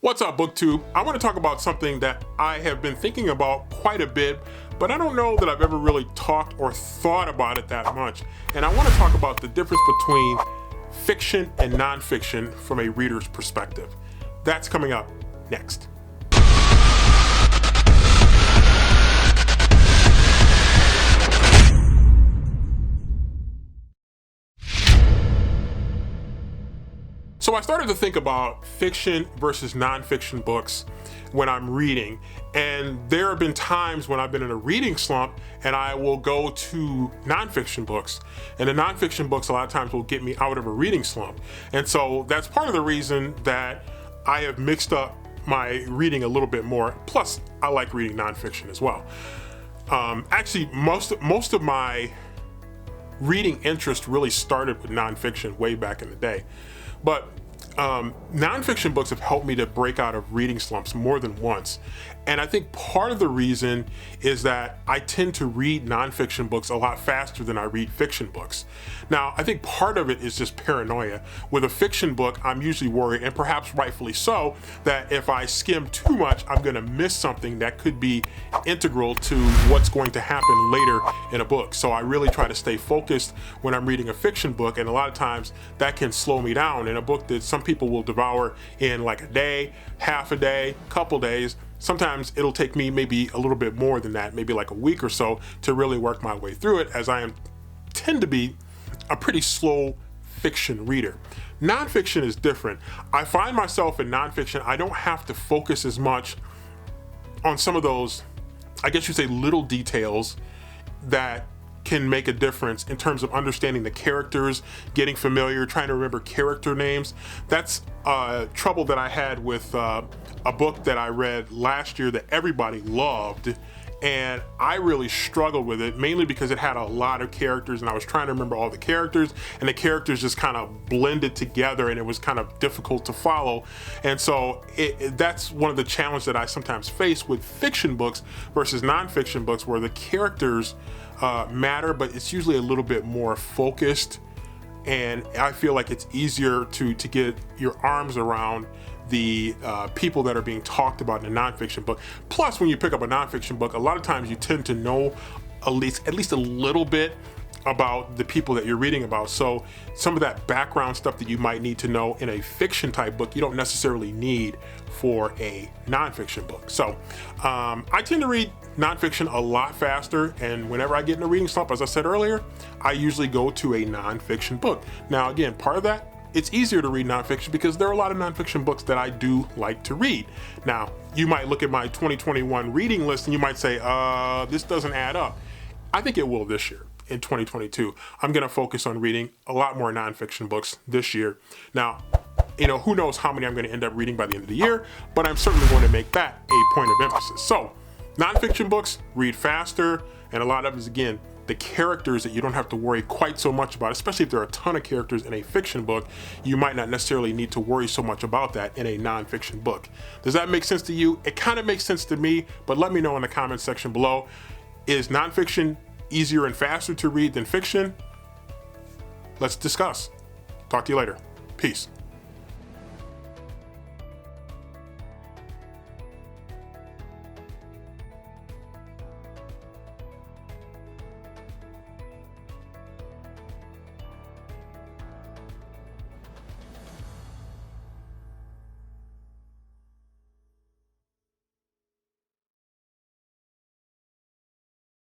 What's up, BookTube? I want to talk about something that I have been thinking about quite a bit, but I don't know that I've ever really talked or thought about it that much. And I want to talk about the difference between fiction and nonfiction from a reader's perspective. That's coming up next. So I started to think about fiction versus nonfiction books when I'm reading, and there have been times when I've been in a reading slump and I will go to nonfiction books, and the nonfiction books a lot of times will get me out of a reading slump. And so that's part of the reason that I have mixed up my reading a little bit more. Plus, I like reading nonfiction as well. Actually, most of my reading interest really started with nonfiction way back in the day. But nonfiction books have helped me to break out of reading slumps more than once. And I think part of the reason is that I tend to read nonfiction books a lot faster than I read fiction books. Now, I think part of it is just paranoia. With a fiction book, I'm usually worried, and perhaps rightfully so, that if I skim too much, I'm gonna miss something that could be integral to what's going to happen later in a book. So I really try to stay focused when I'm reading a fiction book, and a lot of times that can slow me down. In a book that some people will devour in like a day, half a day, couple days, sometimes it'll take me maybe a little bit more than that, maybe like a week or so, to really work my way through it, as I tend to be a pretty slow fiction reader. Nonfiction is different. I find myself in nonfiction, I don't have to focus as much on some of those, I guess you'd say, little details that can make a difference in terms of understanding the characters, getting familiar, trying to remember character names. That's trouble that I had with a book that I read last year that everybody loved, and I really struggled with it, mainly because it had a lot of characters and I was trying to remember all the characters, and the characters just kind of blended together and it was kind of difficult to follow. And so that's one of the challenges that I sometimes face with fiction books versus nonfiction books, where the characters matter, but it's usually a little bit more focused, and I feel like it's easier to get your arms around the people that are being talked about in a nonfiction book. Plus, when you pick up a nonfiction book, a lot of times you tend to know at least a little bit about the people that you're reading about. So some of that background stuff that you might need to know in a fiction type book, you don't necessarily need for a nonfiction book. So I tend to read nonfiction a lot faster, and whenever I get in a reading slump, as I said earlier, I usually go to a nonfiction book. Now again, part of that, it's easier to read nonfiction because there are a lot of nonfiction books that I do like to read. Now, you might look at my 2021 reading list and you might say, this doesn't add up. I think it will this year. In 2022, I'm gonna focus on reading a lot more nonfiction books this year. Now, who knows how many I'm gonna end up reading by the end of the year, but I'm certainly going to make that a point of emphasis. So, nonfiction books, read faster, and a lot of it is, again, the characters that you don't have to worry quite so much about, especially if there are a ton of characters in a fiction book. You might not necessarily need to worry so much about that in a nonfiction book. Does that make sense to you? It kind of makes sense to me, but let me know in the comments section below. Is nonfiction easier and faster to read than fiction? Let's discuss. Talk to you later. Peace.